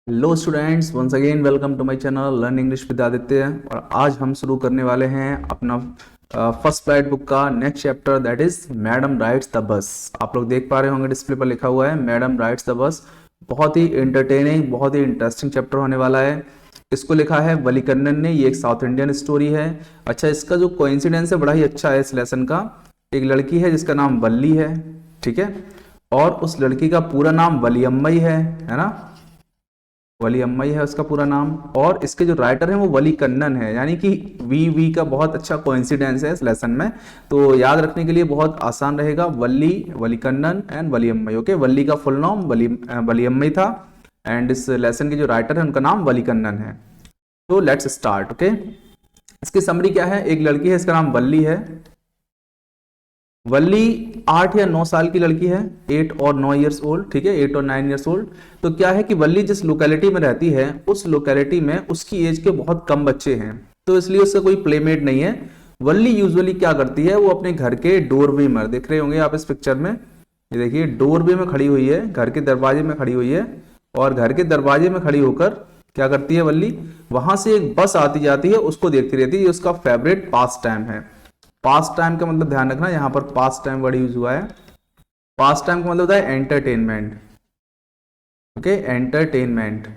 Hello students, once again welcome to my channel learn English with Aditya. और आज हम शुरू करने वाले हैं अपना फर्स्ट फ्लाइट बुक का next chapter, that is madam rides the bus. आप लोग देख पा रहे होंगे डिस्प्ले पर लिखा हुआ है मैडम राइड्स द बस। बहुत ही एंटरटेनिंग, बहुत ही इंटरेस्टिंग चैप्टर होने वाला है। इसको लिखा है वलीकन्नन ने। ये एक साउथ इंडियन स्टोरी है। अच्छा, इसका जो कोइंसिडेंस है बड़ा ही अच्छा है इस लेसन का। एक लड़की है जिसका नाम वल्ली है, ठीक है, और उस लड़की का पूरा नाम वलियम्मई है ना। वलीअम्मई है उसका पूरा नाम। और इसके जो राइटर हैं वो वलीकन्नन है, यानी कि वी का बहुत अच्छा कोइंसिडेंस है इस लेसन में। तो याद रखने के लिए बहुत आसान रहेगा, वल्ली, वलीकन्नन एंड वलीअम्मई। ओके, वल्ली का फुल नाम वलीअम्मई था एंड इस लेसन के जो राइटर है उनका नाम वलीकन्नन है। तो लेट्स स्टार्ट। ओके, इसकी समरी क्या है। एक लड़की है, इसका नाम वल्ली है। वल्ली 8 या 9 साल की लड़की है, 8 और 9 ईयर्स ओल्ड, ठीक है, 8 और 9 ईयर्स ओल्ड। तो क्या है कि वल्ली जिस लोकेलिटी में रहती है उस लोकेलिटी में उसकी एज के बहुत कम बच्चे हैं, तो इसलिए उसका कोई प्लेमेट नहीं है। वल्ली यूजुअली क्या करती है, वो अपने घर के डोरवे में, देख रहे होंगे आप इस पिक्चर में, ये देखिए डोरवे में खड़ी हुई है, घर के दरवाजे में खड़ी हुई है। और घर के दरवाजे में खड़ी होकर क्या करती है वल्ली, वहां से एक बस आती जाती है उसको देखती रहती है। ये उसका फेवरेट पास टाइम है। पास टाइम का मतलब ध्यान रखना, यहाँ पर पास टाइम वर्ड यूज हुआ है। पास टाइम का मतलब होता है एंटरटेनमेंट। ओके, एंटरटेनमेंट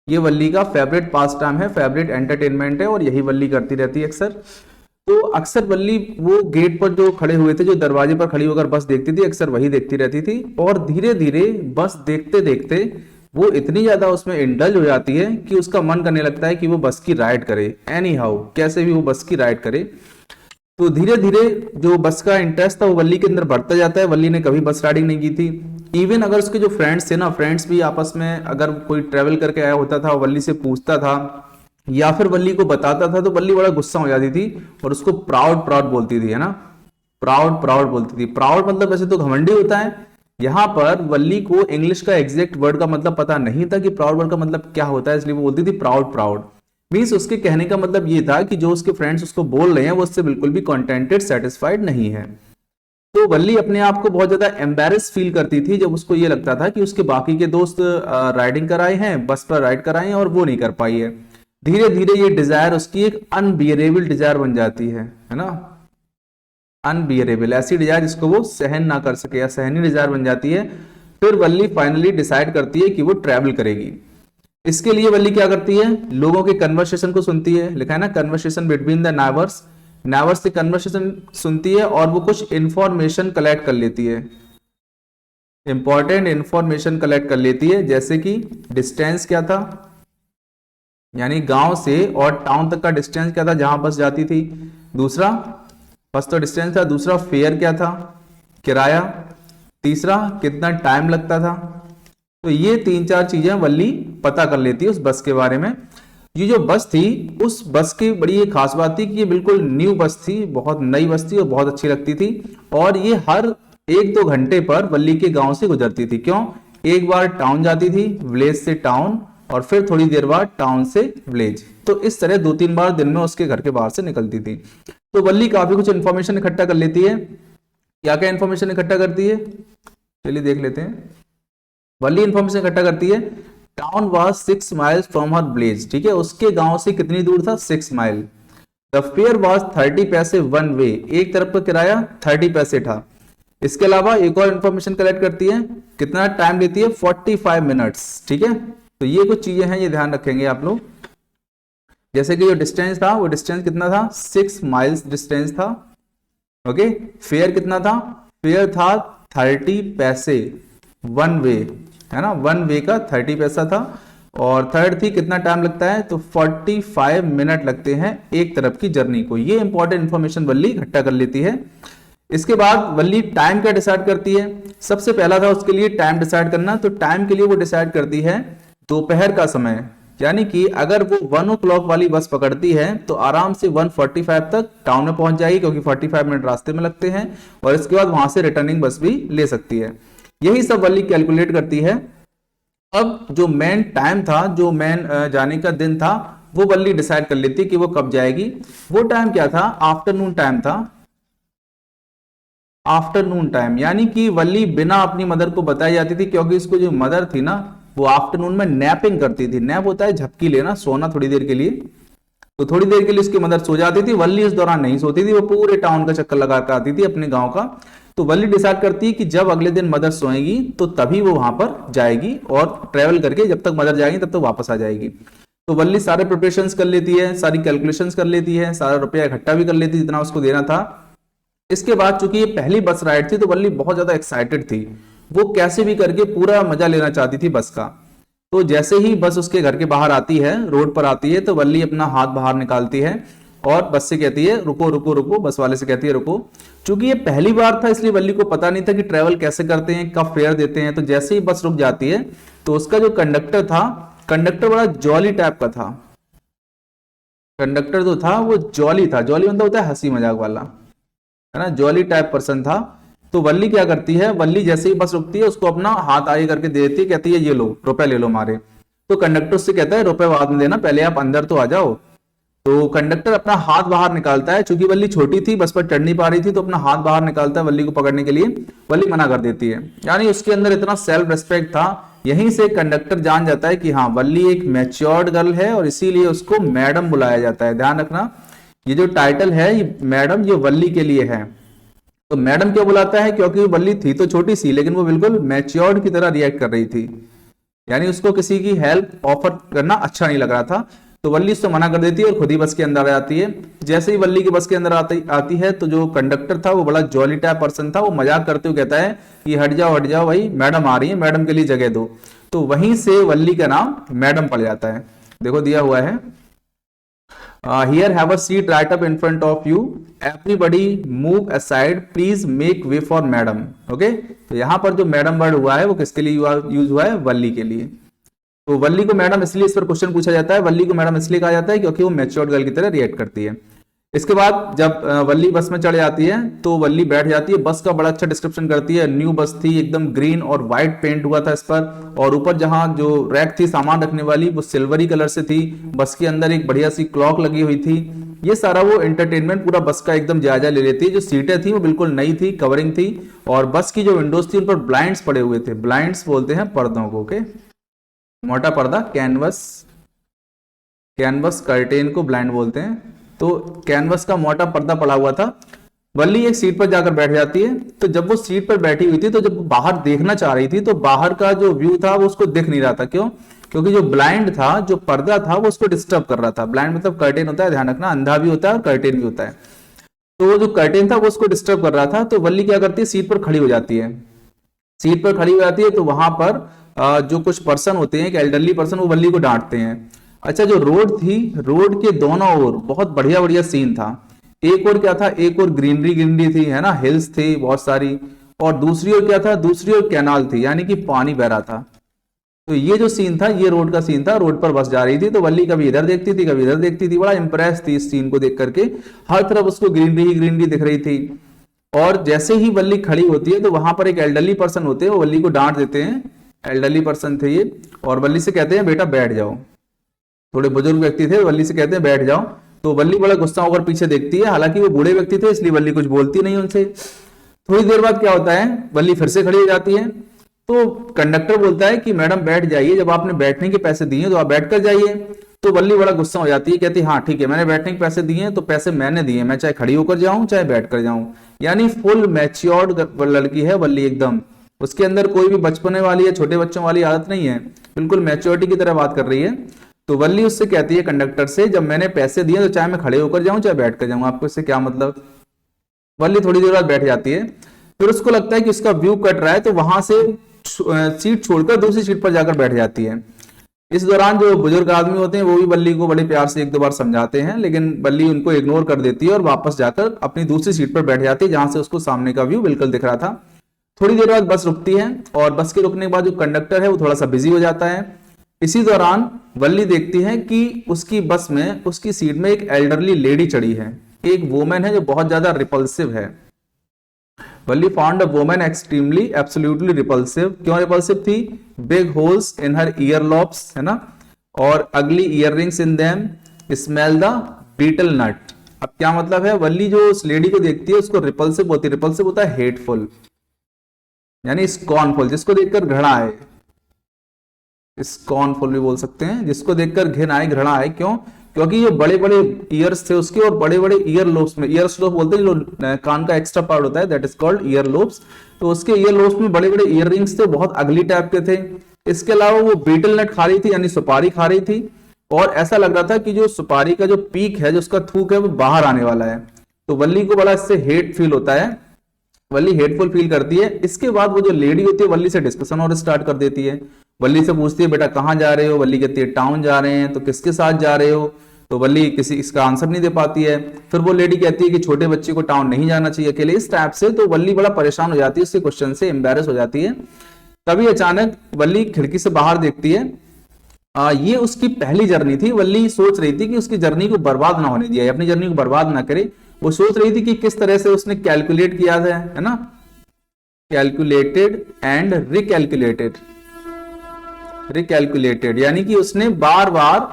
ये वल्ली का फेवरेट पास टाइम है, फेवरेट एंटरटेनमेंट है, और यही वल्ली करती रहती है अक्सर। तो अक्सर वल्ली वो गेट पर जो खड़े हुए थे, जो दरवाजे पर खड़ी होकर बस देखती थी, अक्सर वही देखती रहती थी। और धीरे धीरे बस देखते देखते वो इतनी ज्यादा उसमें इंडल्ज हो जाती है कि उसका मन करने लगता है कि वो बस की राइड करे, एनी हाउ, कैसे भी वो बस की राइड करे। तो धीरे धीरे जो बस का इंटरेस्ट था वो वल्ली के अंदर बढ़ता जाता है। वल्ली ने कभी बस राइडिंग नहीं की थी। इवन अगर उसके जो फ्रेंड्स थे ना, फ्रेंड्स भी आपस में अगर कोई ट्रेवल करके आया होता था, वल्ली से पूछता था या फिर वल्ली को बताता था, तो वल्ली बड़ा गुस्सा हो जाती थी और उसको प्राउड प्राउड बोलती थी, है ना। प्राउड प्राउड बोलती थी। प्राउड मतलब वैसे तो घमंडी होता है। यहाँ पर वल्ली को इंग्लिश का एग्जैक्ट वर्ड का मतलब पता नहीं था कि प्राउड वर्ड का मतलब क्या होता है, इसलिए वो बोलती थी प्राउड प्राउड। मीन्स उसके कहने का मतलब ये था कि जो उसके फ्रेंड्स उसको बोल रहे हैं वो उससे बिल्कुल भी कंटेंटेड, सेटिस्फाइड नहीं है। तो वल्ली अपने आप को बहुत ज्यादा एम्बेरस फील करती थी जब उसको ये लगता था कि उसके बाकी के दोस्त राइडिंग कराए हैं, बस पर राइड कराए हैं, और वो नहीं कर पाई है। धीरे धीरे ये डिजायर उसकी एक अनबियरेबल डिजायर बन जाती है ना। अनबियरेबल, ऐसी डिजायर जिसको वो सहन ना कर सके, या सहनी डिजायर बन जाती है। फिर वल्ली फाइनली डिसाइड करती है कि वो ट्रैवल करेगी। इसके लिए वल्ली क्या करती है, लोगों के कन्वर्सेशन को सुनती है। लिखा है ना conversation between the neighbours. Neighbours से कन्वर्सेशन सुनती है और वो कुछ इंफॉर्मेशन कलेक्ट कर लेती है, इंपॉर्टेंट इंफॉर्मेशन कलेक्ट कर लेती है। जैसे कि डिस्टेंस क्या था, यानी गांव से और टाउन तक का डिस्टेंस क्या था जहां बस जाती थी। दूसरा, फर्स्ट तो डिस्टेंस था, दूसरा फेयर क्या था, किराया, तीसरा कितना टाइम लगता था। तो ये 3-4 चीजें वल्ली पता कर लेती है उस बस के बारे में। ये जो बस थी, उस बस की बड़ी ये खास बात थी कि ये बिल्कुल न्यू बस थी, बहुत नई बस थी और बहुत अच्छी लगती थी। और ये हर 1-2 घंटे पर वल्ली के गांव से गुजरती थी। क्यों, एक बार टाउन जाती थी, विलेज से टाउन, और फिर थोड़ी देर बाद टाउन से विलेज। तो इस तरह 2-3 बार दिन में उसके घर के बाहर से निकलती थी। तो वल्ली काफी कुछ इन्फॉर्मेशन इकट्ठा कर लेती है। क्या क्या इन्फॉर्मेशन इकट्ठा करती है, चलिए देख लेते हैं। वल्ली इन्फॉर्मेशन इकट्ठा करती है। Town was 6 miles from her village, ठीक है, उसके गांव से कितनी दूर था, 6 माइल। द फेयर वाज 30 पैसे वन वे, एक तरफ का किराया 30 पैसे था। इसके अलावा एक और इन्फॉर्मेशन कलेक्ट करती है, कितना टाइम लेती है, 45 मिनट्स, ठीक है। तो ये कुछ चीजें हैं, ये ध्यान रखेंगे आप लोग। जैसे कि जो डिस्टेंस था, वो डिस्टेंस कितना था, 6 माइल्स डिस्टेंस था। ओके, फेयर कितना था, फेयर था 30 पैसे वन वे, है ना, वन वे का 30 पैसा था। और थर्ड थी कितना टाइम लगता है, तो 45 मिनट लगते हैं एक तरफ की जर्नी को। ये इंपॉर्टेंट इंफॉर्मेशन वल्ली इकट्ठा कर लेती है। इसके बाद वल्ली टाइम का डिसाइड करती है। सबसे पहला था उसके लिए टाइम डिसाइड करना। तो टाइम के लिए वो डिसाइड करती है दोपहर का समय, यानी कि अगर वो 1 o'clock वाली बस पकड़ती है तो आराम से 1:45 तक टाउन में पहुंच जाएगी, क्योंकि 45 मिनट रास्ते में लगते हैं। और इसके बाद वहां से रिटर्निंग बस भी ले सकती है। यही सब वल्ली कैलकुलेट करती है। अब जो मेन टाइम था, जो मेन जाने का दिन था, वो वल्ली डिसाइड कर लेती कि वो कब जाएगी। वो टाइम क्या था, आफ्टरनून टाइम था। आफ्टरनून टाइम, यानी कि वल्ली बिना अपनी मदर को बताई जाती थी, क्योंकि इसको जो मदर थी ना, वो आफ्टरनून में नैपिंग करती थी। नैप होता है झपकी लेना, सोना थोड़ी देर के लिए। तो थोड़ी देर के लिए उसकी मदर सो जाती थी, वल्ली उस दौरान नहीं सोती थी, वो पूरे टाउन का चक्कर लगा कर आती थी अपने गांव का। तो वल्ली डिसाइड करती है कि जब अगले दिन मदर सोएगी तो तभी वो वहां पर जाएगी और ट्रेवल करके जब तक मदर जाएगी तब तक वापस आ जाएगी। तो वल्ली सारे प्रिपरेशंस कर लेती है, सारी कैलकुलेशंस कर लेती है, सारा रुपया इकट्ठा भी कर लेती है जितना उसको देना था। इसके बाद चूंकि ये पहली बस राइड थी तो वल्ली बहुत ज्यादा एक्साइटेड थी, वो कैसे भी करके पूरा मजा लेना चाहती थी बस का। तो जैसे ही बस उसके घर के बाहर आती है, रोड पर आती है, तो वल्ली अपना हाथ बाहर निकालती है और बस से कहती है रुको रुको रुको, बस वाले से कहती है रुको। चूंकि ये पहली बार था इसलिए वल्ली को पता नहीं था कि ट्रेवल कैसे करते हैं, कब फेयर देते हैं। तो जैसे ही बस रुक जाती है तो उसका जो कंडक्टर था, कंडक्टर बड़ा जॉली टाइप का था। कंडक्टर जो था वो जॉली था, जॉली मतलब होता है हंसी मजाक वाला, है ना, जॉली टाइप पर्सन था। तो वल्ली क्या करती है, वल्ली जैसे ही बस रुकती है उसको अपना हाथ आगे करके दे देती है, कहती है ये लो रुपए ले लो हमारे। तो कंडक्टर उससे कहता है रुपए बाद में देना, पहले आप अंदर तो आ जाओ। तो कंडक्टर अपना हाथ बाहर निकालता है, चूंकि वल्ली छोटी थी बस पर चढ़ नहीं पा रही थी, तो अपना हाथ बाहर निकालता है वल्ली को पकड़ने के लिए। वल्ली मना कर देती है, यानी उसके अंदर इतना सेल्फ रिस्पेक्ट था। यहीं से कंडक्टर जान जाता है कि हाँ वल्ली एक मैच्योर्ड गर्ल है और इसीलिए उसको मैडम बुलाया जाता है। ध्यान रखना, ये जो टाइटल है ये मैडम, ये वल्ली के लिए है। तो मैडम क्यों बुलाता है, क्योंकि वल्ली थी तो छोटी सी लेकिन वो बिल्कुल मैच्योर्ड की तरह रिएक्ट कर रही थी, यानी उसको किसी की हेल्प ऑफर करना अच्छा नहीं लग रहा था। तो वल्ली उससे मना कर देती है और खुद ही बस के अंदर आ जाती है। जैसे ही वल्ली की बस के अंदर आती है तो जो कंडक्टर था वो बड़ा जॉली टाइप पर्सन था, वो मजाक करते हुए कहता है कि हट जाओ भाई, मैडम आ रही है, मैडम के लिए जगह दो। तो वहीं से वल्ली का नाम मैडम पड़ जाता है। देखो दिया हुआ है, here have a seat right up in front of you, everybody move aside, please make way for madam। Okay, तो यहां पर जो मैडम वर्ड हुआ है वो किसके लिए यूज हुआ है, वल्ली के लिए। तो वल्ली को मैडम इसलिए, इस पर क्वेश्चन पूछा जाता है, वल्ली को मैडम इसलिए कहा जाता है क्योंकि वो मैच्योर्ड गर्ल की तरह रिएक्ट करती है। इसके बाद जब वल्ली बस में चढ़ जाती है तो वल्ली बैठ जाती है। बस का बड़ा अच्छा डिस्क्रिप्शन करती है, न्यू बस थी, एकदम ग्रीन और व्हाइट पेंट हुआ था इस पर, और ऊपर जहां जो रैक थी सामान रखने वाली वो सिल्वरी कलर से थी। बस के अंदर एक बढ़िया सी क्लॉक लगी हुई थी। ये सारा वो एंटरटेनमेंट पूरा बस का एकदम जायजा ले लेती है। जो सीटें थी वो बिल्कुल नई थी, कवरिंग थी, और बस की जो विंडोज थी उन पर ब्लाइंड्स पड़े हुए थे। ब्लाइंड्स बोलते हैं पर्दों को, ओके, मोटा पर्दा, कैनवस कर्टेन को ब्लाइंड बोलते हैं। तो कैनवस का मोटा पर्दा पड़ा हुआ था। वल्ली एक सीट पर जाकर बैठ जाती है। तो जब वो सीट पर बैठी हुई थी तो जब बाहर देखना चाह रही थी तो बाहर का जो व्यू था वो उसको दिख नहीं रहा था। क्यों? क्योंकि जो ब्लाइंड था, जो पर्दा था, वो उसको डिस्टर्ब कर रहा था। ब्लाइंड मतलब कर्टेन होता है, ध्यान रखना, अंधा भी होता है और कर्टेन भी होता है। तो वो जो कर्टेन था वो उसको डिस्टर्ब कर रहा था। तो वल्ली क्या करती है, सीट पर खड़ी हो जाती है। सीट पर खड़ी हो जाती है तो वहां पर जो कुछ पर्सन होते हैं, एक एल्डरली पर्सन, वो वल्ली को डांटते हैं। अच्छा, जो रोड थी, रोड के दोनों ओर बहुत बढ़िया बढ़िया सीन था। एक और क्या था, एक और ग्रीनरी थी, है ना, हिल्स थी बहुत सारी, और दूसरी ओर क्या था, दूसरी ओर कैनाल थी, यानी कि पानी बह रहा था। तो ये जो सीन था ये रोड का सीन था। रोड पर बस जा रही थी तो वल्ली कभी इधर देखती थी कभी इधर देखती थी, बड़ा इंप्रेस थी इस सीन को देख करके। हर तरफ उसको ग्रीनरी दिख रही थी। और जैसे ही वल्ली खड़ी होती है तो वहां पर एक एल्डरली पर्सन होते हैं, वो वल्ली को डांट देते हैं। एल्डरली पर्सन थे ये, और वल्ली से कहते हैं बेटा बैठ जाओ। थोड़े बुजुर्ग व्यक्ति थे, वल्ली से कहते हैं बैठ जाओ। तो वल्ली बड़ा गुस्सा होकर पीछे देखती है। हालांकि वो बूढ़े व्यक्ति थे इसलिए वल्ली कुछ बोलती नहीं उनसे। थोड़ी देर बाद क्या होता है, वल्ली फिर से खड़ी हो जाती है। तो कंडक्टर बोलता है कि मैडम बैठ जाइए, जब आपने बैठने के पैसे दिए तो आप बैठ कर जाइए। तो वल्ली बड़ा गुस्सा हो जाती है, कहती है हाँ ठीक है, मैंने बैठने के पैसे दिए तो पैसे मैंने दिए, मैं चाहे खड़ी होकर जाऊं चाहे बैठ कर जाऊं। यानी फुल मैच्योर्ड लड़की है वल्ली एकदम। उसके अंदर कोई भी बचपने वाली या छोटे बच्चों वाली आदत नहीं है, बिल्कुल मैच्योरिटी की तरह बात कर रही है। तो वल्ली उससे कहती है कंडक्टर से, जब मैंने पैसे दिए तो चाहे मैं खड़े होकर जाऊं चाहे बैठ कर जाऊं, आपको इससे क्या मतलब। वल्ली थोड़ी देर बाद बैठ जाती है। फिर उसको लगता है कि उसका व्यू कट रहा है तो वहां से सीट छोड़कर दूसरी सीट पर जाकर बैठ जाती है। इस दौरान जो बुजुर्ग आदमी होते हैं वो भी वल्ली को बड़े प्यार से एक दो बार समझाते हैं, लेकिन वल्ली उनको इग्नोर कर देती है और वापस जाकर अपनी दूसरी सीट पर बैठ जाती है जहां से उसको सामने का व्यू बिल्कुल दिख रहा था। थोड़ी देर बाद बस रुकती है और बस के रुकने के बाद जो कंडक्टर है वो थोड़ा सा बिजी हो जाता है। इसी दौरान वल्ली देखती है कि उसकी बस में, उसकी सीट में एक एल्डरली लेडी चढ़ी है, एक वुमेन है जो बहुत ज्यादा रिपल्सिव है। Valli found a woman extremely absolutely repulsive. क्यों रिपल्सिव थी? Big holes in her earlobes, है ना, और अगली earrings in them, smell the betel nut. अब क्या मतलब है, वल्ली जो उस लेडी को देखती है उसको रिपल्सिव होती है। रिपल्सिव होता है हेटफुल, यानी स्कॉर्नफुल, जिसको देखकर घृणा है। स्कॉर्नफुल भी बोल सकते हैं, जिसको देखकर घिन आए, घृणा आए। क्यों? क्योंकि ये बड़े बड़े ईयर्स थे उसके, और बड़े बड़े ईयर लोब्स में, ईयर लोब बोलते हैं जो कान का एक्स्ट्रा पार्ट होता है, that is called year lobes. तो उसके ईयर लोब्स में बड़े बड़े ईयर रिंग्स थे, बहुत अगली टाइप के थे। इसके अलावा वो बीटल नट खा रही थी, यानी सुपारी खा रही थी, और ऐसा लग रहा था कि जो सुपारी का जो पीक है, जो उसका थूक है, वो बाहर आने वाला है। तो वल्ली को बड़ा इससे हेट फील होता है, वल्ली हेटफुल फील करती है। इसके बाद वो जो लेडी होती है वल्ली से डिस्कशन और स्टार्ट कर देती है। वल्ली से पूछती है बेटा कहाँ जा रहे हो? वल्ली कहती है टाउन जा रहे हैं। तो किसके साथ जा रहे हो? तो वल्ली किसी इसका आंसर नहीं दे पाती है। फिर वो लेडी कहती है कि छोटे बच्चे को टाउन नहीं जाना चाहिए अकेले, इस टाइप से। तो वल्ली बड़ा परेशान हो जाती है उससे क्वेश्चन से, एम्बेरस हो जाती है। तभी अचानक वल्ली खिड़की से बाहर देखती है। ये उसकी पहली जर्नी थी। वल्ली सोच रही थी कि उसकी जर्नी को बर्बाद ना होने दिया, अपनी जर्नी को बर्बाद ना करे। वो सोच रही थी कि किस तरह से उसने कैलकुलेट किया है ना, कैलकुलेटेड एंड रिकैलकुलेटेड। रिकैलकुलेटेड यानी कि उसने बार बार,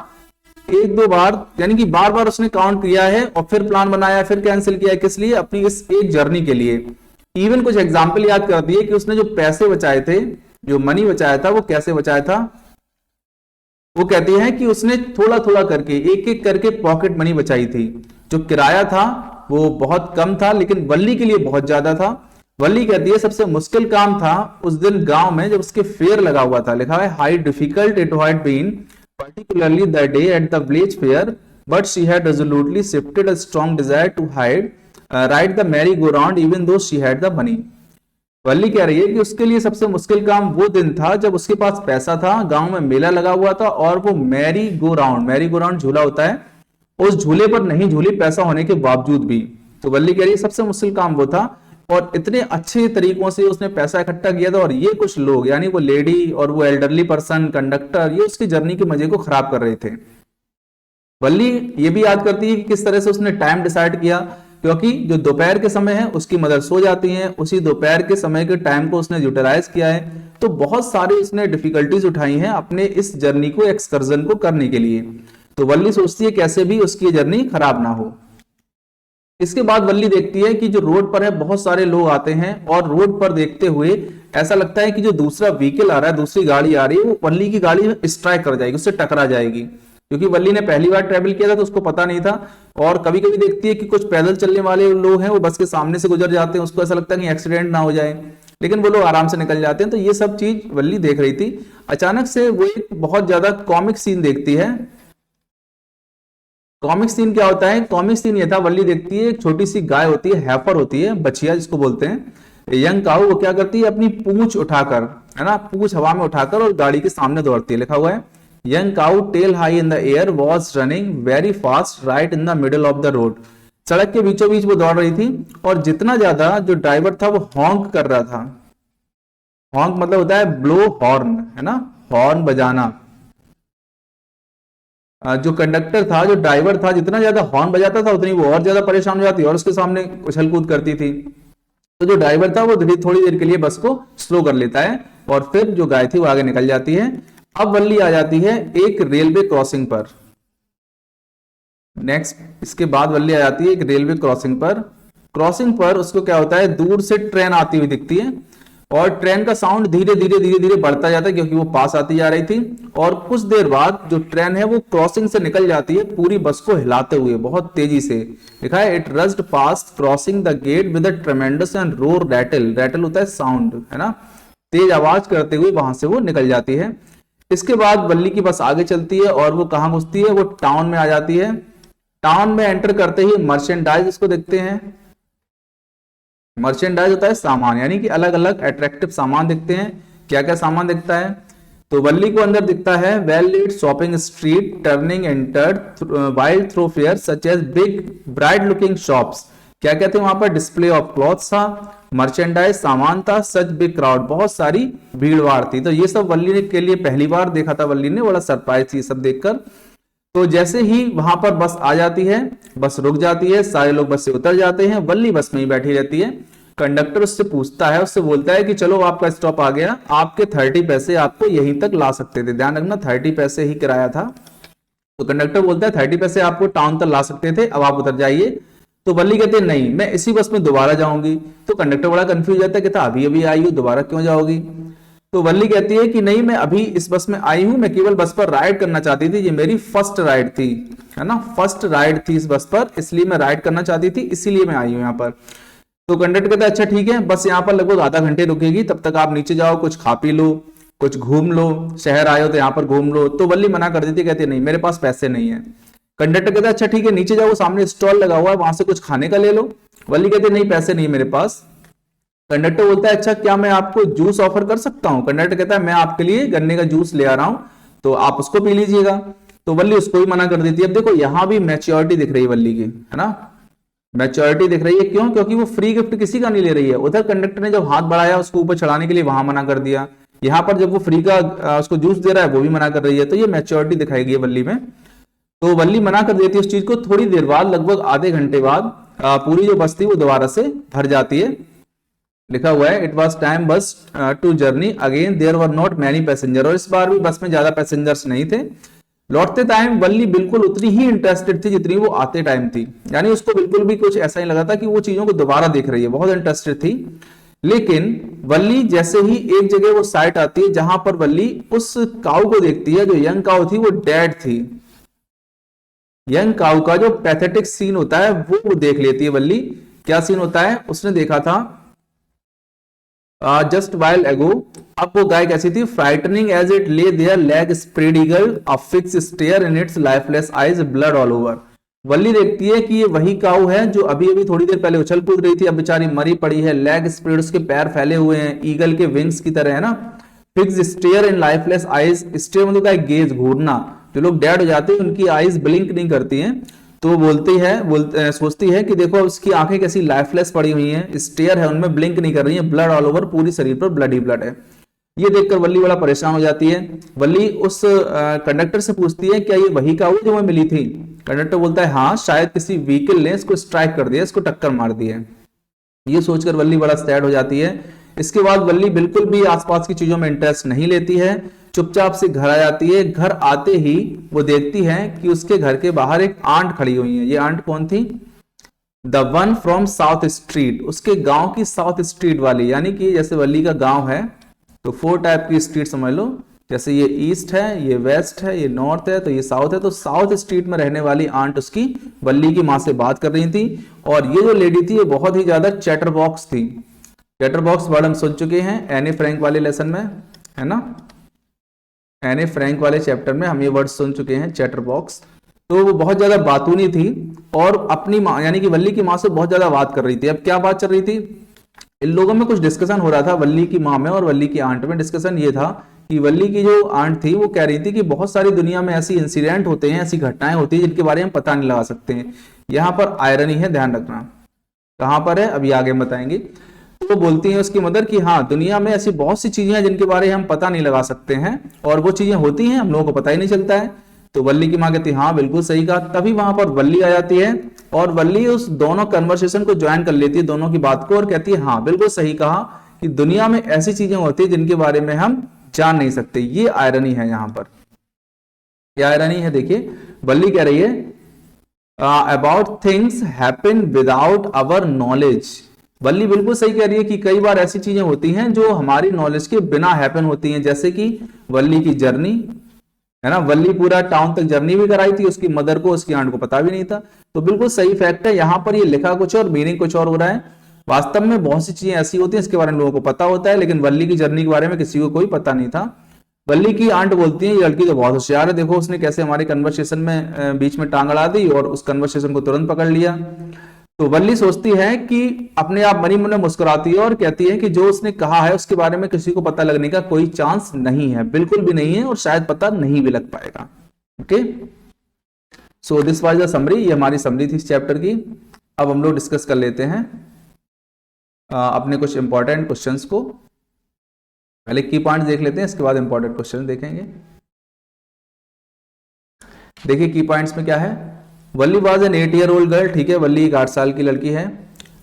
एक दो बार, यानी कि बार बार उसने काउंट किया है और फिर प्लान बनाया, फिर कैंसिल किया है। किस लिए? अपनी इस एक जर्नी के लिए। इवन कुछ एग्जाम्पल याद कर दिए कि उसने जो पैसे बचाए थे, जो मनी बचाया था, वो कैसे बचाया था। वो कहती है कि उसने थोड़ा थोड़ा करके, एक एक करके पॉकेट मनी बचाई थी। जो किराया था वो बहुत कम था, लेकिन वल्ली के लिए बहुत ज्यादा था। वल्ली कहती है सबसे मुश्किल काम था उस दिन गांव में जब उसके फेयर लगा हुआ था, लिखा है high difficult it had been particularly the day at the village fair, but she had resolutely shifted a strong desire to ride the merry-go-round even though she had the money. वल्ली कह रही है कि उसके लिए सबसे मुश्किल काम वो दिन था जब उसके पास पैसा था, गांव में मेला लगा हुआ था और वो मैरी गो राउंड झूला होता है, उस झूले पर नहीं झूली पैसा होने के बावजूद भी। तो वल्ली कह रही है सबसे मुश्किल काम वो था, और इतने अच्छे तरीकों से उसने पैसा इकट्ठा किया था, और ये कुछ लोग, यानी वो लेडी और वो एल्डरली पर्सन, कंडक्टर, ये उसकी जर्नी के मजे को खराब कर रहे थे। वल्ली ये भी याद करती है कि किस तरह से उसने टाइम डिसाइड किया, क्योंकि जो दोपहर के समय है उसकी मदर सो जाती है, उसी दोपहर के समय के टाइम को उसने यूटिलाइज किया है। तो बहुत सारी उसने डिफिकल्टीज उठाई हैं अपने इस जर्नी को, एक्सकर्जन को करने के लिए। तो वल्ली सोचती है कैसे भी उसकी जर्नी खराब ना हो। इसके बाद वल्ली देखती है कि जो रोड पर है बहुत सारे लोग आते हैं, और रोड पर देखते हुए ऐसा लगता है कि जो दूसरा व्हीकल आ रहा है, दूसरी गाड़ी आ रही है, वो वल्ली की गाड़ी में स्ट्राइक कर जाएगी, उससे टकरा जाएगी। क्योंकि वल्ली ने पहली बार ट्रेवल किया था तो उसको पता नहीं था। और कभी कभी देखती है कि कुछ पैदल चलने वाले लोग हैं, वो बस के सामने से गुजर जाते हैं, उसको ऐसा लगता है कि एक्सीडेंट ना हो जाए, लेकिन वो लोग आराम से निकल जाते हैं। तो ये सब चीज वल्ली देख रही थी। अचानक से वो एक बहुत ज्यादा कॉमिक सीन देखती है। कॉमिक सीन क्या होता है? कॉमिक सीन ये था, वल्ली देखती है एक छोटी सी गाय होती है, हैफर होती है, बछिया जिसको बोलते हैं, यंग काऊ। वो क्या करती है? अपनी पूंछ उठाकर, है ना, पूंछ हवा में उठाकर और गाड़ी के सामने दौड़ती है। लिखा हुआ है young cow tail high in the air was running very fast right in the middle of the road. सड़क के बीचों बीच वो दौड़ रही थी, और जितना ज्यादा जो ड्राइवर था वो हॉन्क कर रहा था। हॉन्क मतलब होता है ब्लो हॉर्न, है ना, हॉर्न बजाना। जो कंडक्टर था, जो ड्राइवर था, जितना ज्यादा हॉर्न बजाता था उतनी वो और ज्यादा परेशान हो जाती और उसके सामने उछल कूद करती थी। तो जो ड्राइवर था वो थोड़ी देर के लिए बस को स्लो कर लेता है, और फिर जो गाय थी वो आगे निकल जाती है। अब वल्ली आ जाती है एक रेलवे क्रॉसिंग पर। नेक्स्ट, इसके बाद वल्ली आ जाती है एक रेलवे क्रॉसिंग पर। क्रॉसिंग पर उसको क्या होता है, दूर से ट्रेन आती हुई दिखती है, और ट्रेन का साउंड धीरे धीरे धीरे धीरे बढ़ता जाता है, क्योंकि वो पास आती जा रही थी। और कुछ देर बाद जो ट्रेन है वो क्रॉसिंग से निकल जाती है, पूरी बस को हिलाते हुए बहुत तेजी से। लिखा है it rushed past crossing the gate with a tremendous and roar rattle. Rattle होता है साउंड, है ना, तेज आवाज करते हुए वहां से वो निकल जाती है। इसके बाद वल्ली की बस आगे चलती है, और वो कहां घुसती है? वो टाउन में आ जाती है। टाउन में एंटर करते ही मर्चेंडाइज इसको देखते हैं। मर्चेंडाइज होता है सामान, यानी कि अलग अलग अट्रैक्टिव सामान दिखते हैं। क्या क्या सामान दिखता है? तो वल्ली को अंदर दिखता है well lit shopping street turning entered wild thoroughfare such as big bright looking shops. क्या क्या थे वहां पर? डिस्प्ले ऑफ क्लॉथ्स था, मर्चेंडाइज सामान था, सच बिग क्राउड बहुत सारी भीड़ भाड़ थी। तो ये सब वल्ली ने के लिए पहली बार देखा था, वल्ली ने बड़ा सरप्राइज थी सब देखकर। तो जैसे ही वहां पर बस आ जाती है, बस रुक जाती है, सारे लोग बस से उतर जाते हैं, वल्ली बस में ही बैठी रहती है। कंडक्टर उससे पूछता है, उससे बोलता है कि चलो आपका स्टॉप आ गया, आपके 30 पैसे आपको यहीं तक ला सकते थे। ध्यान रखना 30 पैसे ही किराया था। तो कंडक्टर बोलता है 30 पैसे आपको टाउन तक ला सकते थे, अब आप उतर जाइए। तो वल्ली कहते हैं नहीं, मैं इसी बस में दोबारा जाऊंगी। तो कंडक्टर बड़ा कंफ्यूज जाता है, कहता अभी अभी आई हूं, दोबारा क्यों जाओगी? तो वल्ली कहती है कि नहीं, मैं अभी इस बस में आई हूं, मैं केवल बस पर राइड करना चाहती थी, ये मेरी फर्स्ट राइड थी, है ना, फर्स्ट राइड थी इस बस पर, इसलिए मैं राइड करना चाहती थी, इसीलिए मैं आई हूं यहाँ पर। तो कंडक्टर कहता है अच्छा ठीक है, बस यहाँ पर लगभग आधा घंटे रुकेगी, तब तक आप नीचे जाओ, कुछ खा पी लो, कुछ घूम लो, शहर आए हो तो यहाँ पर घूम लो। तो वल्ली मना कर देती है, कहती है नहीं मेरे पास पैसे नहीं है। कंडक्टर कहता है अच्छा ठीक है, नीचे जाओ, सामने स्टॉल लगा हुआ है, वहां से कुछ खाने का ले लो। वल्ली कहती है नहीं पैसे नहीं मेरे पास। कंडक्टर बोलता है अच्छा क्या मैं आपको जूस ऑफर कर सकता हूँ। कंडक्टर कहता है मैं आपके लिए गन्ने का जूस ले आ रहा हूँ, तो आप उसको पी लीजिएगा। तो वल्ली उसको भी मना कर देती है। अब देखो यहां भी मैच्योरिटी दिख रही है वल्ली की, है ना, मैच्योरिटी दिख रही है। क्यों? क्योंकि वो फ्री गिफ्ट किसी का नहीं ले रही है। उधर कंडक्टर ने जब हाथ बढ़ाया उसको ऊपर चढ़ाने के लिए, वहां मना कर दिया। यहाँ पर जब वो फ्री का उसको जूस दे रहा है वो भी मना कर रही है। तो ये मैच्योरिटी दिखाई गई है वल्ली में। तो वल्ली मना कर देती है उस चीज को। थोड़ी देर बाद, लगभग आधे घंटे बाद, पूरी जो बस थी वो दोबारा से भर जाती है। लिखा हुआ है it was time bus to journey again there were not many passenger. और इस बार भी बस में ज्यादा पैसेंजर्स नहीं थे। लौटते टाइम वल्ली बिल्कुल उतनी ही इंटरेस्टेड थी जितनी वो आते टाइम थी। यानी उसको बिल्कुल भी कुछ ऐसा नहीं लगा था कि वो चीजों को दोबारा देख रही है, बहुत इंटरेस्टेड थी। लेकिन वल्ली जैसे ही एक जगह वो साइट आती है जहां पर वल्ली उस काऊ को देखती है, जो यंग काऊ थी वो डेड थी। यंग काऊ का जो पैथेटिक सीन होता है वो देख लेती है वल्ली। क्या सीन होता है? उसने देखा था जस्ट वाइल एगो। अब वो गाय कैसी थी? Frightening as it lay there leg spread eagle a fix stare in its lifeless eyes blood all over. Valli देखती है कि ये वही काऊ है जो अभी अभी थोड़ी देर पहले उछल कूद रही थी, अब बेचारी मरी पड़ी है, लेग स्प्रेड, उसके पैर फैले हुए हैं ईगल के विंग्स की तरह, है ना। फिक्स स्टेयर इन लाइफलेस आईज, स्टेयर मतलब का गेज, घूरना। जो लोग डेड हो जाते हैं उनकी आईज ब्लिंक नहीं करती हैं। तो वो सोचती है कि देखो उसकी आंखें कैसी लाइफलेस पड़ी हुई हैं, स्टेयर है उनमें ब्लिंक नहीं कर रही है, ब्लड ऑल ओवर, पूरी शरीर पर ब्लड ही ब्लड है। ये देखकर वल्ली बड़ा परेशान हो जाती है। वल्ली उस कंडक्टर से पूछती है क्या ये वही काऊ जो मैं मिली थी? कंडक्टर बोलता है हाँ, शायद किसी व्हीकल ने इसको स्ट्राइक कर दिया, इसको टक्कर मार दी है। ये सोचकर वल्ली बड़ा सैड हो जाती है। इसके बाद वल्ली बिल्कुल भी आसपास की चीजों में इंटरेस्ट नहीं लेती है, चुपचाप से घर आ जाती है। घर आते ही वो देखती है कि उसके घर के बाहर एक आंट खड़ी हुई है। ये आंट कौन थी? The one from south street, उसके गांव की साउथ स्ट्रीट वाली। यानी कि जैसे वल्ली का गांव है तो 4 टाइप की स्ट्रीट समझ लो, जैसे ये ईस्ट है, ये वेस्ट है, ये नॉर्थ है, तो ये साउथ है। तो साउथ स्ट्रीट में रहने वाली आंट उसकी वल्ली की माँ से बात कर रही थी। और ये जो लेडी थी ये बहुत ही ज्यादा चैटर बॉक्स थी। चैटर बॉक्स वर्ड हम सुन चुके हैं एने फ्रैंक वाले लेसन में, है ना, एने फ्रैंक वाले चैप्टर में हम ये वर्ड सुन चुके हैं, चैटर बॉक्स। तो वो बहुत ज्यादा बातूनी थी और अपनी माँ यानी कि वल्ली की माँ से बहुत ज्यादा बात कर रही थी। अब क्या बात चल रही थी? इन लोगों में कुछ डिस्कशन हो रहा था, वल्ली की माँ में और वल्ली की आंट में। डिस्कशन ये था कि वल्ली की जो आंट थी वो कह रही थी कि बहुत सारी दुनिया में ऐसी इंसिडेंट होते हैं, ऐसी घटनाएं होती है जिनके बारे में पता नहीं लगा सकते हैं। यहाँ पर आयरनी है, ध्यान रखना। कहां पर है अभी आगे बताएंगे। तो वो बोलती है उसकी मदर कि हाँ, दुनिया में ऐसी बहुत सी चीजें हैं जिनके बारे में हम पता नहीं लगा सकते हैं, और वो चीजें होती हैं हम लोगों को पता ही नहीं चलता है। तो वल्ली की माँ कहती है हाँ बिल्कुल सही कहा। तभी वहां पर वल्ली आ जाती है और वल्ली उस दोनों कन्वर्सेशन को ज्वाइन कर लेती है, दोनों की बात को, और कहती है हाँ बिल्कुल सही कहा कि दुनिया में ऐसी चीजें होती है जिनके बारे में हम जान नहीं सकते। ये आयरनी है यहाँ पर। क्या आयरनी है? देखिए वल्ली कह रही है about things happen without our knowledge. Valli बिल्कुल सही कह रही है कि कई बार ऐसी चीजें होती हैं जो हमारी नॉलेज के बिना हैपन होती हैं। जैसे कि वल्ली की जर्नी, है ना, वल्ली पूरा टाउन तक जर्नी भी कराई थी, उसकी मदर को, उसकी आंट को पता भी नहीं था। तो बिल्कुल सही फैक्ट है। यहाँ पर ये लिखा कुछ और मीनिंग कुछ और हो रहा है। वास्तव में बहुत सी चीजें ऐसी होती हैं इसके बारे में लोगों को पता होता है, लेकिन वल्ली की जर्नी के बारे में किसी को कोई पता नहीं था। वल्ली की आंट बोलती है ये लड़की तो बहुत होशियार है, देखो उसने कैसे हमारे कन्वर्सेशन में बीच में टांग अड़ा दी और उस कन्वर्सेशन को तुरंत पकड़ लिया। तो वल्ली सोचती है कि अपने आप मनी मन मुस्कुराती है और कहती है कि जो उसने कहा है उसके बारे में किसी को पता लगने का कोई चांस नहीं है, बिल्कुल भी नहीं है, और शायद पता नहीं भी लग पाएगा। Okay, so this was the summary. ये हमारी समरी थी इस चैप्टर की। अब हम लोग डिस्कस कर लेते हैं अपने कुछ इंपॉर्टेंट क्वेश्चंस को। पहले की पॉइंट देख लेते हैं, इसके बाद इंपॉर्टेंट क्वेश्चन देखेंगे। देखिए की पॉइंट्स में क्या है। वल्ली वॉज एन 8-year-old गर्ल, ठीक है, वल्ली एक 8 साल की लड़की है।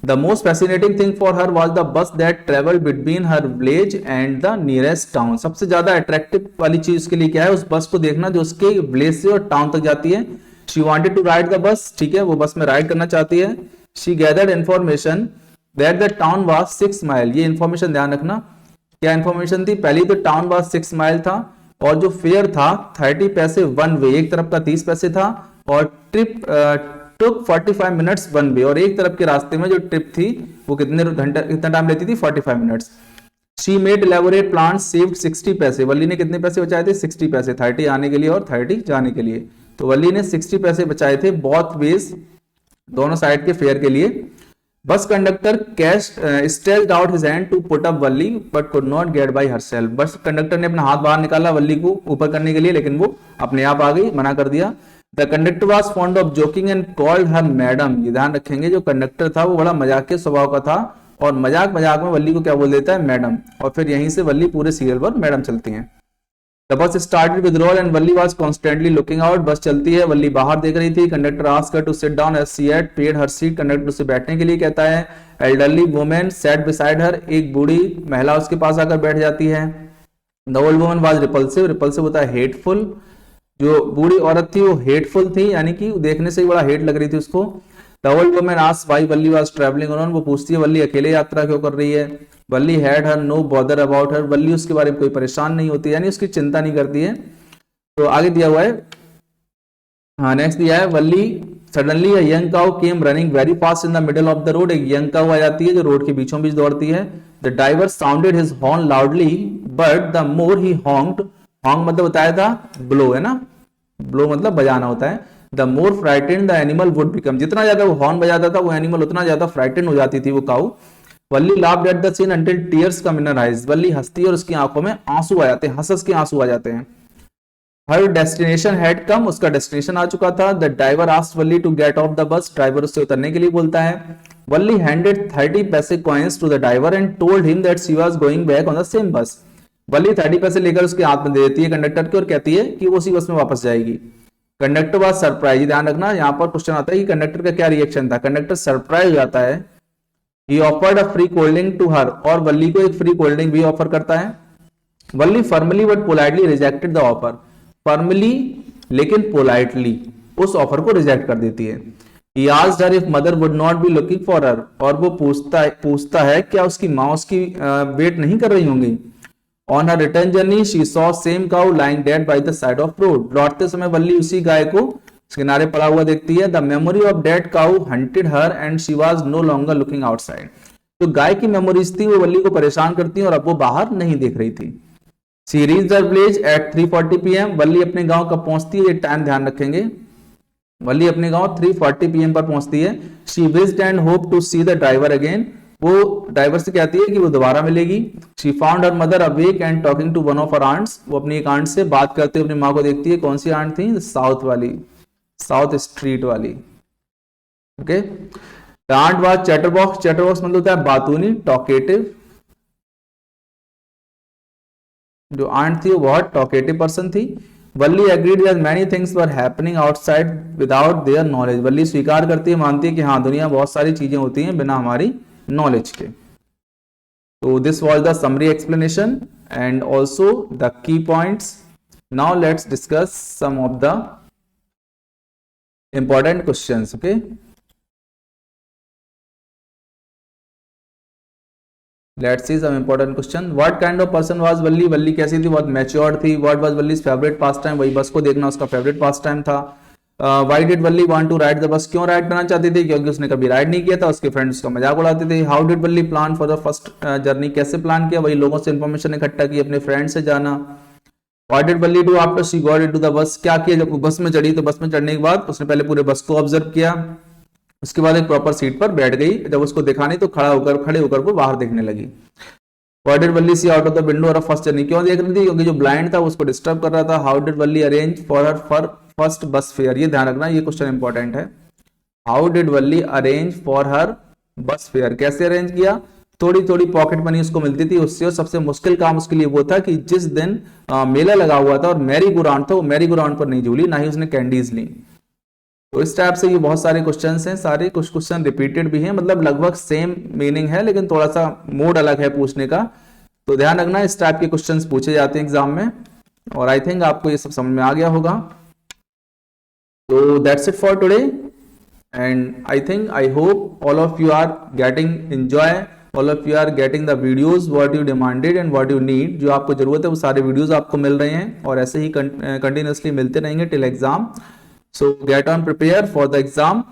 The most fascinating thing for her was the bus that travel between her village and the nearest town. सबसे ज्यादा अट्रैक्टिव वाली चीज उसके लिए क्या है? उस बस को देखना जो उसके विलेज से और टाउन तक जाती है। She wanted to ride the bus, ठीक है, वो बस में राइड करना चाहती है। She gathered information that the town was 6 mile. ये इन्फॉर्मेशन ध्यान रखना क्या इन्फॉर्मेशन थी? पहली तो टाउन वाज 6 माइल था और जो फेयर था 30 पैसे वन वे, एक तरफ का 30 पैसे था, और ट्रिप टुक 45 मिनट्स वन वे, और एक तरफ के रास्ते में जो ट्रिप थी वो कितने घंटे कितना टाइम लेती थी? 45 minutes. She made elaborate plan saved 60 पैसे, वल्ली ने कितने पैसे बचाए थे? 60 पैसे, 30 आने के लिए और 30 जाने के लिए। तो वल्ली ने 60 पैसे बचाए थे बोथ वेज, दोनों साइड के फेयर के लिए। Bus conductor cash stretched out his hand to put up Valli but could not get by herself, bus conductor ने अपना हाथ बाहर निकाला वल्ली को ऊपर करने के लिए, लेकिन वो अपने आप आ गई, मना कर दिया। The conductor was fond of joking and called her madam, ये ध्यान रखेंगे जो कंडक्टर था वो बड़ा मजाकिया स्वभाव का था और मजाक मजाक में वल्ली को क्या बोल देता है? मैडम, और फिर यहीं से वल्ली पूरे सीरियल पर मैडम चलती हैं। The bus started withdrawal and Valli was constantly looking out. बस चलती है, वल्ली बाहर देख रही थी। Conductor asked her to sit down as she had paid her seat. Conductor उसे बैठने के लिए कहता है। Elderly woman sat beside her. एक बूढ़ी महिला उसके पास आकर बैठ जाती है। The old woman was repulsive. repulsive होता है hateful. जो बूढ़ी औरत थी वो hateful थी, यानी कि देखने से ही बड़ा hate लग रही थी उसको। The old woman asks why Valli was traveling alone. वो पूछती है वल्ली अकेले यात्रा क्यों कर रही है। वल्ली had her no bother about her. वल्ली उसके बारे में कोई परेशान नहीं होती, यानी उसकी चिंता नहीं करती है। तो आगे दिया हुआ है, हाँ नेक्स्ट दिया है, वल्ली suddenly a young cow came running very fast in the middle of the road. एक young cow आ जाती है जो रोड के बीचों बीच दौड़ती है। The driver sounded his horn loudly, but the more he honked, honk मतलब बताया था blow, है ना, blow मतलब बजाना होता है। The more frightened the animal would become, जितना ज्यादा वो हॉर्न बजाता था वो एनिमल उतना ज्यादा फ्राइटेंड हो जाती थी वो काऊ। वल्ली laughed at the scene until tears come in her eyes. वल्ली हंसती है और उसकी आंखों में आंसू आ जाते हैं, हंस के आंसू आ जाते हैं। Her destination had come, उसका डेस्टिनेशन आ चुका था। The driver asked Valli to get off the bus, driver उससे उतरने के लिए बोलता है। वल्ली handed 30 पैसे coins to the driver and told him that she was going back on the same bus. वल्ली 30 पैसे लेकर उसके हाथ में दे देती है कंडक्टर के और कहती है कि वो उसी बस में वापस जाएगी। कंडक्टर वाज सरप्राइज, ध्यान रखना यहाँ पर क्वेश्चन आता है कि कंडक्टर का क्या रिएक्शन था। कंडक्टर सरप्राइज हो जाता है। He offered a free cold drink to her, और वल्ली को एक फ्री कोल्ड ड्रिंक भी ऑफर करता है। Valli formally but politely rejected the offer, formally लेकिन पोलाइटली उस ऑफर को रिजेक्ट कर देती है। He asked her if mother would not be looking for her, और वो पूछता है क्या उसकी माँ उसकी वेट नहीं कर रही होंगी। On her return journey, she saw same cow lying dead by the side of road. लौटते समय वल्ली उसी गाय को किनारे पड़ा हुआ देखती है। The memory of dead cow hunted her and she was no longer looking outside. तो गाय की मेमोरीज थी वो वल्ली को परेशान करती हैं और अब वो बाहर नहीं देख रही थी। She reached her village at 3:40 p.m. वल्ली अपने गांव कब पहुंचती है, ये टाइम ध्यान रखेंगे। वल्ली अपने गांव 3:40 p.m. पर पहुंचती है। She wished and hoped to see the driver again. वो ड्राइवर से कहती है कि वो दोबारा मिलेगी। She found her mother awake and talking to one of her aunts. वो अपनी एक आंट से बात करते हुए अपनी माँ को देखती है। कौन सी आंट थी? साउथ वाली, साउथ स्ट्रीट वाली। Okay, the aunt was chatterbox, chatterbox मतलब होता है बातूनी, टॉकेटिव। जो आंट थी वो बहुत टॉकेटिव पर्सन थी। Valli agreed that many things were happening outside without their knowledge. Valli स्वीकार करती है, मानती है कि हाँ दुनिया बहुत सारी चीजें होती हैं बिना हमारी नॉलेज के। तो this was the summary explanation and also the key points. Now let's discuss some of the important questions. Okay, let's see some important question. What kind of person was Valli, Valli कैसी थी? बहुत मैच्योर्ड थी। What was Valli's favourite pastime, वही bus को देखना उसका favourite pastime था। Why did Valli want to ride the bus, क्यों राइड करना चाहती थी? क्योंकि उसने कभी राइड नहीं किया था, उसके फ्रेंड्स उसका मजाक उड़ाते थे। How did Valli plan for the first journey, कैसे प्लान किया? वही लोगों से इंफॉर्मेशन इकट्ठा की, अपने फ्रेंड से जाना। What did Valli do after she got into the bus, क्या किया जब वो बस में चढ़ी? तो बस में चढ़ने के बाद उसने पहले पूरे बस को ऑब्जर्व किया, उसके बाद एक प्रॉपर सीट पर बैठ गई। जब उसको देखा नहीं तो खड़े होकर वो बाहर देखने लगी। What did Valli see out of the window of first journey, क्यों देख रही थी? क्योंकि जो ब्लाइंड था उसको डिस्टर्ब कर रहा था। How did Valli arrange for her first बस फेयर, ये ध्यान रखना, ये क्वेश्चन इंपॉर्टेंट है। How did Valli arrange for her बस फेयर, कैसे अरेंज किया? थोड़ी थोड़ी पॉकेट मनी उसको मिलती थी उससे, और सबसे मुश्किल काम उसके लिए वो था कि जिस दिन मेला लगा हुआ था और मैरी गो राउंड था, वो मैरी गो राउंड पर नहीं झूली, ना ही उसने कैंडीज ली। तो इस टाइप से ये बहुत सारे क्वेश्चंस हैं, सारे कुछ क्वेश्चन रिपीटेड भी हैं, मतलब लगभग सेम मीनिंग है लेकिन थोड़ा सा मोड अलग है पूछने का। तो ध्यान रखना इस टाइप के क्वेश्चंस पूछे जाते हैं एग्जाम में, और आई थिंक आपको ये सब समझ में आ गया होगा। तो that's it for today, and I think I hope all of you are getting enjoy all of you are getting the videos what you demanded and what you need. जो आपको जरूरत है वो सारे वीडियोस आपको मिल रहे हैं और ऐसे ही कंटिन्यूसली मिलते रहेंगे till exam. So get on prepare for the exam.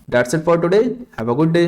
That's it for today. Have a good day.